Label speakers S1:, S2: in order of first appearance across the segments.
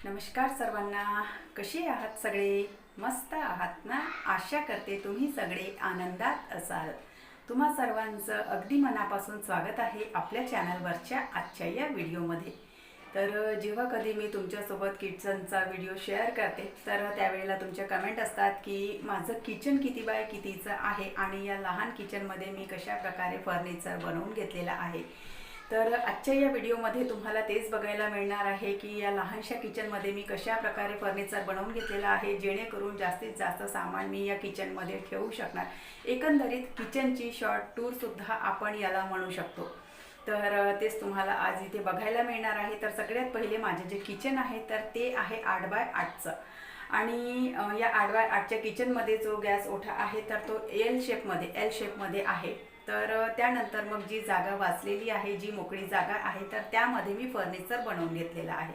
S1: नमस्कार सर्वांना. कसे आहात सगळे? मस्त आहात ना? आशा करते तुम्ही सगळे आनंदात असाल. तुम्हा सर्वांचं अगदी मनापासून स्वागत आहे आपल्या चॅनलवरच्या आजच्या या व्हिडिओमध्ये. तर जेव्हा कधी मी तुमच्यासोबत किचनचा व्हिडिओ शेअर करते तर त्यावेळेला तुमच्या कमेंट असतात की माझं किचन किती बाय कितीचं आहे आणि या लहान किचनमध्ये मी कशा प्रकारे फर्निचर बनवून घेतलेलं आहे. तर आजच्या या व्हिडिओमध्ये तुम्हाला तेच बघायला मिळणार आहे की या लहानशा किचनमध्ये मी कशा प्रकारे फर्निचर बनवून घेतलेलं आहे, जेणेकरून जास्तीत जास्त सामान मी या किचनमध्ये ठेवू शकणार. एकंदरीत किचनची शॉर्ट टूरसुद्धा आपण याला म्हणू शकतो. तर तेच तुम्हाला आज इथे बघायला मिळणार आहे. तर सगळ्यात पहिले माझे जे किचन आहे तर ते आहे 8x8चं. आणि या 8x8च्या किचनमध्ये जो गॅस ओठा आहे तर तो एल शेपमध्ये आहे. तर त्यानंतर मग जी जागा वाचलेली आहे, जी मोकळी जागा आहे, तर त्यामध्ये मी फर्निचर बनवून घेतलेलं आहे.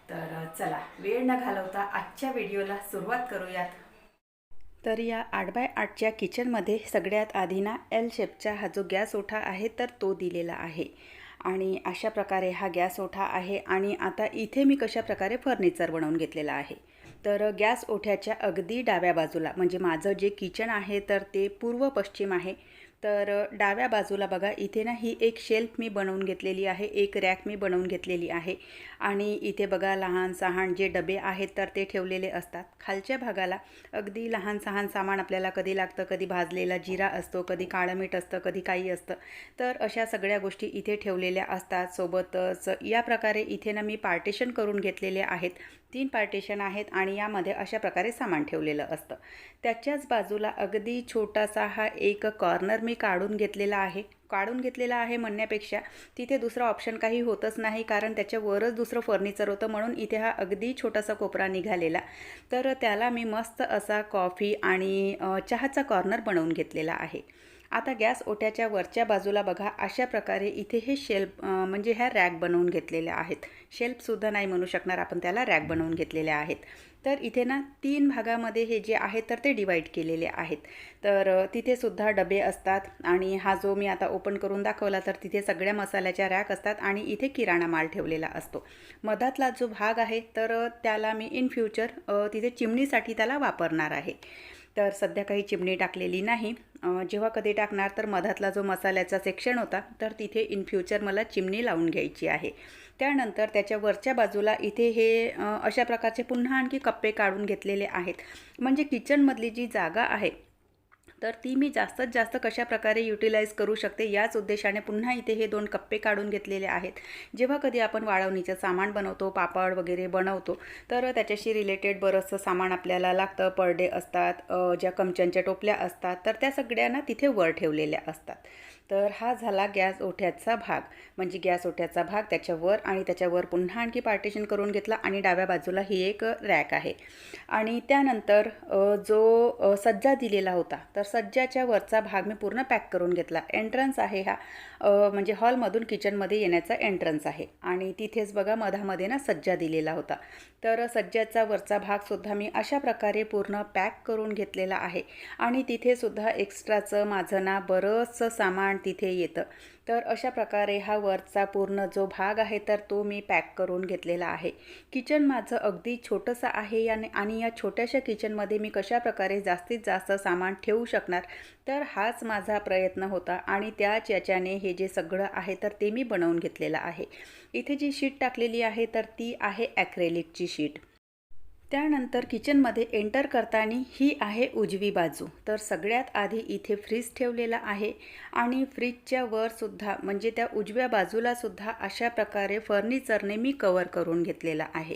S1: तर चला वेळ न घालवता आजच्या व्हिडिओला सुरुवात करूयात. तर या 8x8च्या किचनमध्ये सगळ्यात आधी ना एल शेपचा हा जो गॅस ओठा आहे तर तो दिलेला आहे. आणि अशा प्रकारे हा गॅस ओठा आहे. आणि आता इथे मी कशा प्रकारे फर्निचर बनवून घेतलेलं आहे. तर गॅस ओठ्याच्या अगदी डाव्या बाजूला, म्हणजे माझं जे किचन आहे तर ते पूर्व पश्चिम आहे. तर डाव्या बाजूला बघा, इथे ना ही एक शेल्फ मी बनवून घेतलेली आहे, एक रॅक मी बनवून घेतलेली आहे. आणि इथे बघा लहान सहान जे डबे आहेत तर ते ठेवलेले असतात. खालच्या भागाला अगदी लहान सहान सामान आपल्याला कधी लागतं, कधी भाजलेला जिरा असतो, कधी काळं मीठ असतं, कधी काही असतं. तर अशा सगळ्या गोष्टी इथे ठेवलेल्या असतात. सोबतच या प्रकारे इथे ना मी पार्टिशन करून घेतलेले आहेत. 3 पार्टिशन आहेत आणि यामध्ये अशा प्रकारे सामान ठेवलेलं असतं. त्याच्याच बाजूला अगदी छोटासा हा एक कॉर्नर मी काढून घेतलेला आहे म्हणण्यापेक्षा तिथे दुसरा ऑप्शन काही होतच नाही, कारण त्याच्यावरच दुसरं फर्निचर होतं, म्हणून इथे हा अगदी छोटासा कोपरा निघालेला. तर त्याला मी मस्त असा कॉफी आणि चहाचा कॉर्नर बनवून घेतलेला आहे. आता गॅस ओट्याच्या वरच्या बाजूला बघा, अशा प्रकारे इथे हे शेल्फ म्हणजे ह्या रॅक बनवून घेतलेल्या आहेत. शेल्फसुद्धा नाही म्हणू शकणार आपण त्याला, रॅक बनवून घेतलेल्या आहेत. तर इथे ना 3 भागामध्ये हे जे आहे तर ते डिवाईड केलेले आहेत. तर तिथे सुद्धा डबे असतात. आणि हा जो मी आता ओपन करून दाखवला तर तिथे सगळ्या मसाल्याच्या रॅक असतात आणि इथे किराणा माल ठेवलेला असतो. मधातला जो भाग आहे तर त्याला मी इन फ्युचर तिथे चिमणीसाठी त्याला वापरणार आहे. तर सध्या काही चिमणी टाकलेली नाही. जेव्हा कधी टाकणार तर मधातला जो मसाल्याचा सेक्शन होता तर तिथे इन फ्युचर मला चिमणी लावून घ्यायची आहे. त्यानंतर त्याच्या वरच्या बाजूला इथे हे अशा प्रकारचे पुन्हा आणखी कप्पे काढून घेतलेले आहेत. म्हणजे किचनमधली जी जागा आहे तर ती मी जास्तीत जास्त कशा प्रकारे युटिलाइज करू शकते याच उद्देशाने पुन्हा इथे हे 2 कप्पे काढून घेतलेले आहेत. जेव्हा कधी आपण वाळवणीचं सामान बनवतो, पापड वगैरे बनवतो, तर त्याच्याशी रिलेटेड बरंचसं सामान आपल्याला लागतं. परडे असतात, ज्या कमच्यांच्या टोपल्या असतात, तर त्या सगळ्यांना तिथे वर ठेवलेल्या असतात. तर हा झाला गॅस ओठ्याचा भाग, म्हणजे गॅस ओठ्याचा भाग त्याच्यावर, आणि त्याच्यावर पुन्हा आणखी पार्टिशन करून घेतला. आणि डाव्या बाजूला ही एक रॅक आहे. आणि त्यानंतर जो सज्जा दिलेला होता तर सज्जाच्या वरचा भाग मी पूर्ण पॅक करून घेतला. एंट्रन्स आहे हा, म्हणजे हॉलमधून किचनमध्ये येण्याचा एंट्रन्स आहे. आणि तिथेच बघा मधामध्ये ना सज्जा दिलेला होता. तर सज्जाचा वरचा भागसुद्धा मी अशा प्रकारे पूर्ण पॅक करून घेतलेला आहे. आणि तिथेसुद्धा एक्स्ट्राचं माझं ना बरंचसं सामान तिथे येतं. तर अशा प्रकारे हा वरचा पूर्ण जो भाग आहे तर तो मी पॅक करून घेतलेला आहे. किचन माझं अगदी छोटंसं आहे. आणि या छोट्याशा किचनमध्ये मी कशा प्रकारे जास्तीत जास्त सामान ठेवू शकणार, तर हाच माझा प्रयत्न होता. आणि त्याच याच्याने हे जे सगळं आहे तर ते मी बनवून घेतलेलं आहे. इथे जी शीट टाकलेली आहे तर ती आहे ॲक्रेलिकची शीट. त्यानंतर किचनमध्ये एंटर करताना ही आहे उजवी बाजू. तर सगळ्यात आधी इथे फ्रीज ठेवलेला आहे. आणि फ्रीजच्या वरसुद्धा, म्हणजे त्या उजव्या बाजूलासुद्धा अशा प्रकारे फर्निचरने मी कवर करून घेतलेला आहे.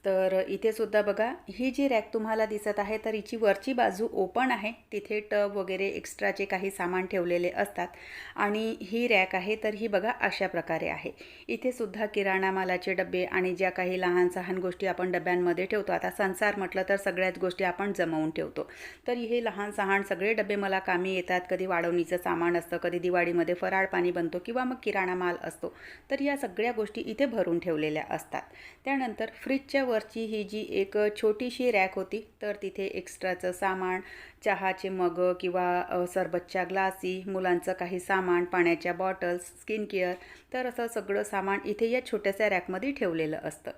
S1: तर इथे सुद्धा बघा, ही जी रॅक तुम्हाला दिसत आहे तर हिची वरची बाजू ओपन आहे. तिथे टब वगैरे एक्स्ट्राचे काही सामान ठेवलेले असतात. आणि ही रॅक आहे तर ही बघा अशा प्रकारे आहे. इथे सुद्धा किराणा मालाचे डबे आणि ज्या काही लहान सहान गोष्टी आपण डब्यांमध्ये ठेवतो, आता संसार म्हटलं तर सगळ्याच गोष्टी आपण जमवून ठेवतो. तर हे लहान सहान सगळे डबे मला कामी येतात. कधी वाढवणीचं सामान असतं, कधी दिवाळीमध्ये फराळ पाणी बनतो, किंवा मग किराणा माल असतो. तर या सगळ्या गोष्टी इथे भरून ठेवलेल्या असतात. त्यानंतर फ्रीजच्या वरची ही जी एक छोटीशी रॅक होती तर तिथे एक्स्ट्राचं सामान, चहाचे मग किंवा सरबतच्या ग्लासी, मुलांचं काही सामान, पाण्याच्या बॉटल्स, स्किन केअर, तर असं सगळं सामान इथे या छोट्याशा रॅकमध्ये ठेवलेलं असतं.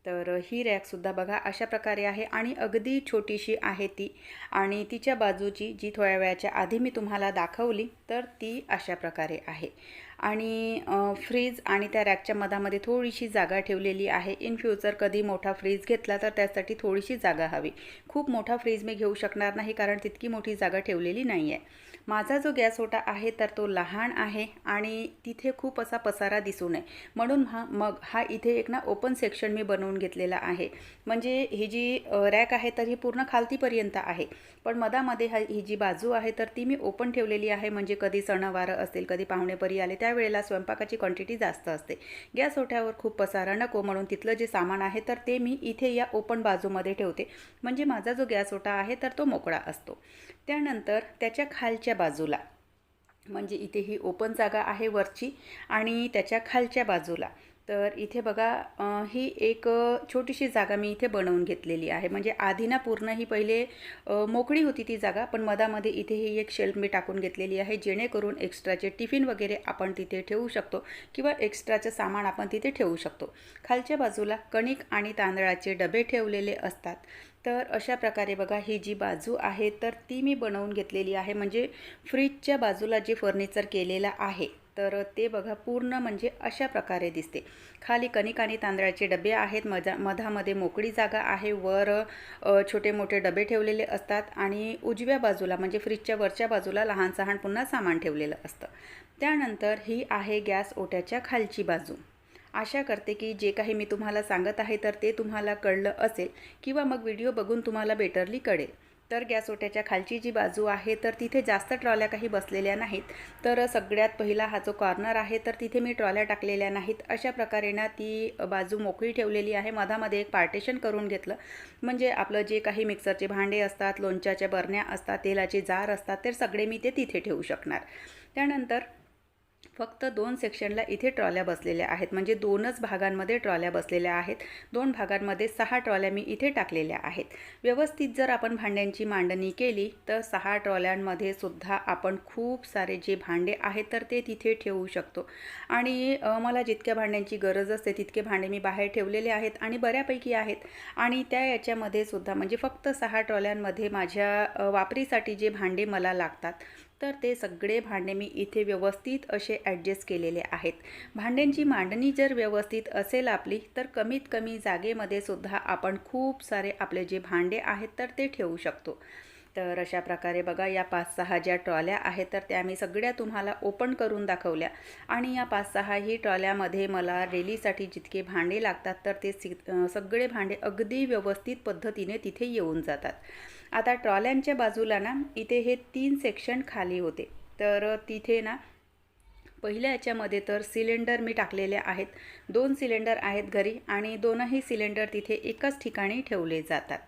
S1: तर ही रॅकसुद्धा बघा अशा प्रकारे आहे आणि अगदी छोटीशी आहे ती. आणि तिच्या बाजूची जी थोड्या वेळाच्या आधी मी तुम्हाला दाखवली तर ती अशा प्रकारे आहे. आणि फ्रीज आणि त्या रॅकच्या मधामध्ये थोडीशी जागा ठेवलेली आहे. इन फ्युचर कधी मोठा फ्रीज घेतला तर त्यासाठी थोडीशी जागा हवी. खूप मोठा फ्रीज मी घेऊ शकणार नाही कारण तितकी मोठी जागा ठेवलेली नाही आहे. माझा जो गॅस ओटा आहे तर तो लहान आहे आणि तिथे खूप असा पसारा दिसू नये म्हणून हा इथे एक ना ओपन सेक्शन मी बनवून घेतलेला आहे. म्हणजे ही जी रॅक आहे तर ही पूर्ण खालतीपर्यंत आहे, पण मधामध्ये ही जी बाजू आहे तर ती मी ओपन ठेवलेली आहे. म्हणजे कधी सणवारं असेल, कधी पाहुणेपरी आले त्यावेळेला स्वयंपाकाची क्वांटिटी जास्त असते. गॅस ओट्यावर खूप पसारा नको म्हणून तिथलं जे सामान आहे तर ते मी इथे या ओपन बाजूमध्ये ठेवते. म्हणजे माझा जो गॅस ओटा आहे तर तो मोकळा असतो. त्यानंतर त्याच्या खालच्या बाजूला म्हणजे इथे ही ओपन जागा आहे वरची आणि त्याच्या खालच्या बाजूला तर इथे बघा ही एक छोटीशी जागा मी इथे बनवून घेतलेली आहे. म्हणजे आधी ना पूर्ण ही पहिले मोकळी होती ती जागा, पण मधामध्ये इथे ही एक शेल्फ मी टाकून घेतलेली आहे जेणेकरून एक्स्ट्राचे टिफिन वगैरे आपण तिथे ठेवू शकतो किंवा एक्स्ट्राचं सामान आपण तिथे ठेवू शकतो. खालच्या बाजूला कणिक आणि तांदळाचे डबे ठेवलेले असतात. तर अशा प्रकारे बघा ही जी बाजू आहे तर ती मी बनवून घेतलेली आहे. म्हणजे फ्रीजच्या बाजूला जे फर्निचर केलेलं आहे तर ते बघा पूर्ण म्हणजे अशा प्रकारे दिसते. खाली कणिक आणि तांदळाचे डबे आहेत, मधामध्ये मोकळी जागा आहे, वर छोटे मोठे डबे ठेवलेले असतात आणि उजव्या बाजूला म्हणजे फ्रीजच्या वरच्या बाजूला लहान सहान पुन्हा सामान ठेवलेलं असतं. त्यानंतर ही आहे गॅस ओट्याच्या खालची बाजू. आशा करते की जे काही मी तुम्हाला सांगत आहे तर ते तुम्हाला कळलं असेल किंवा मग व्हिडिओ बघून तुम्हाला बेटरली कळेल. तर गॅस ओट्याच्या खालची जी बाजू आहे तर तिथे जास्त ट्रॉल्या काही बसलेल्या नाहीत. तर सगळ्यात पहिला हा जो कॉर्नर आहे तर तिथे मी ट्रॉल्या टाकलेल्या नाहीत. अशा प्रकारे ना ती बाजू मोकळी ठेवलेली आहे. मधामध्ये एक पार्टिशन करून घेतलं म्हणजे आपलं जे काही मिक्सरचे भांडे असतात, लोणच्याच्या बरण्या असतात, तेलाचे जार असतात तर सगळे मी ते तिथे ठेवू शकणार. त्यानंतर फक्त 2 सेक्शनला इथे ट्रॉल्या बसलेल्या आहेत. म्हणजे 2च भागांमध्ये ट्रॉल्या बसलेल्या आहेत. 2 भागांमध्ये 6 ट्रॉल्या मी इथे टाकलेल्या आहेत. व्यवस्थित जर आपण भांड्यांची मांडणी केली तर 6 ट्रॉल्यांमध्ये सुद्धा आपण खूप सारे जे भांडे आहेत तर ते तिथे ठेवू शकतो. आणि मला जितक्या भांड्यांची गरज असते तितके भांडे मी बाहेर ठेवलेले आहेत आणि बऱ्यापैकी आहेत. आणि त्या याच्यामध्ये सुद्धा म्हणजे फक्त 6 ट्रॉल्यांमध्ये माझ्या वापरीसाठी जे भांडे मला लागतात तर ते सगळे भांडे मी इथे व्यवस्थित असे ॲडजस्ट केलेले आहेत. भांड्यांची मांडणी जर व्यवस्थित असेल आपली तर कमीत कमी जागेमध्ये सुद्धा आपण खूप सारे आपले जे भांडे आहेत तर ते ठेवू शकतो. तर अशा प्रकारे बघा या 5-6 ज्या ट्रॉल्या आहेत तर त्या मी सगळ्या तुम्हाला ओपन करून दाखवल्या. आणि या 5-6 ही ट्रॉल्यामध्ये मला डेलीसाठी जितके भांडे लागतात तर ते सगळे भांडे अगदी व्यवस्थित पद्धतीने तिथे येऊन जातात. आता ट्रॉल्यांच्या बाजूला ना इथे हे 3 सेक्शन खाली होते. तर तिथे ना पहिल्या याच्यामध्ये तर सिलेंडर मी टाकलेले आहेत. 2 सिलेंडर आहेत घरी आणि दोनही सिलेंडर तिथे एकाच ठिकाणी ठेवले जातात.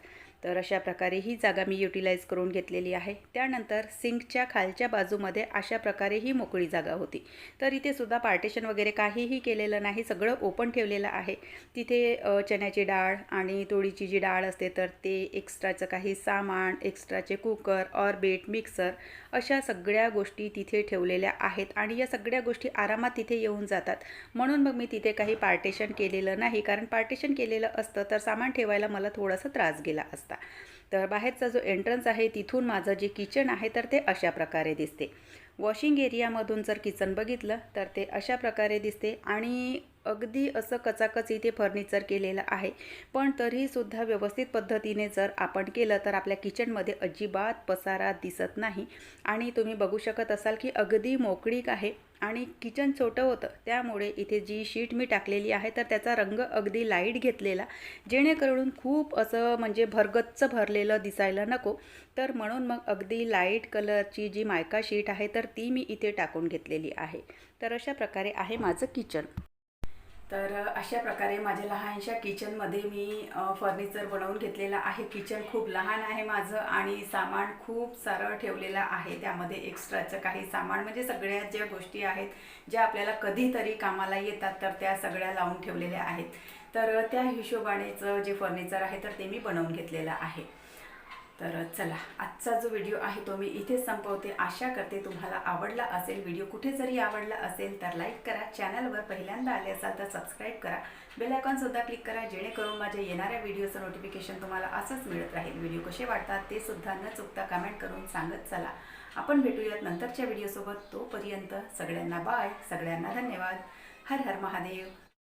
S1: तर अशा प्रकारे ही जागा मी युटिलाइज करून घेतलेली आहे. त्यानंतर सिंकच्या खालच्या बाजूमध्ये अशा प्रकारे ही मोकळी जागा होती. तर इथे सुद्धा पार्टिशन वगैरे काहीही केलेलं नाही, सगळं ओपन ठेवलेलं आहे. तिथे चण्याची डाळ आणि तुरीची जी डाळ असते तर ते एक्स्ट्राचं काही सामान, एक्स्ट्राचे कुकर, ऑरबिट, मिक्सर अशा सगळ्या गोष्टी तिथे ठेवलेल्या आहेत आणि या सगळ्या गोष्टी आरामात तिथे येऊन जातात. म्हणून मग मी तिथे काही पार्टिशन केलेलं नाही, कारण पार्टिशन केलेलं असतं तर सामान ठेवायला मला थोडासा त्रास गेला असता. तर बाहेरचा जो एंट्रन्स आहे तिथून माझं जे किचन आहे तर ते अशा प्रकारे दिसते. वॉशिंग एरियामधून जर किचन बघितलं तर ते अशा प्रकारे दिसते आणि अगदी असं कचाकच इथे फर्निचर केलेलं आहे. पण तरीसुद्धा व्यवस्थित पद्धतीने जर आपण केलं तर आपल्या किचनमध्ये अजिबात पसारा दिसत नाही. आणि तुम्ही बघू शकत असाल की अगदी मोकळीक आहे आणि किचन छोटं होतं त्यामुळे इथे जी शीट मी टाकलेली आहे तर त्याचा रंग अगदी लाईट घेतलेला, जेणेकरून खूप असं म्हणजे भरगच्च भरलेलं दिसायला नको. तर म्हणून मग अगदी लाईट कलरची जी मायका शीट आहे तर ती मी इथे टाकून घेतलेली आहे. तर अशा प्रकारे आहे माझं किचन. तर अशा प्रकारे माझ्या लहानशा किचनमध्ये मी फर्निचर बनवून घेतलेलं आहे. किचन खूप लहान आहे माझं आणि सामान खूप सारं ठेवलेलं आहे. त्यामध्ये एक्स्ट्राचं काही सामान म्हणजे सगळ्या ज्या गोष्टी आहेत ज्या आपल्याला कधीतरी कामाला येतात तर त्या सगळ्या लावून ठेवलेल्या आहेत. तर त्या हिशोबानेचं जे फर्निचर आहे तर ते मी बनवून घेतलेलं आहे. तर चला, आजचा जो व्हिडिओ आहे तो मी इथेच संपवते. आशा करते तुम्हाला आवडला असेल. व्हिडिओ कुठे जरी आवडला असेल तर लाईक करा, चॅनलवर पहिल्यांदा आले असाल तर सबस्क्राईब करा, बेल आयकॉनसुद्धा क्लिक करा, जेणेकरून माझ्या येणाऱ्या व्हिडिओचं नोटिफिकेशन तुम्हाला असंच मिळत राहील. व्हिडिओ कसे वाटतात ते सुद्धा न चुकता कमेंट करून सांगत चला. आपण भेटूयात नंतरच्या व्हिडिओसोबत. तोपर्यंत सगळ्यांना बाय, सगळ्यांना धन्यवाद. हर हर महादेव.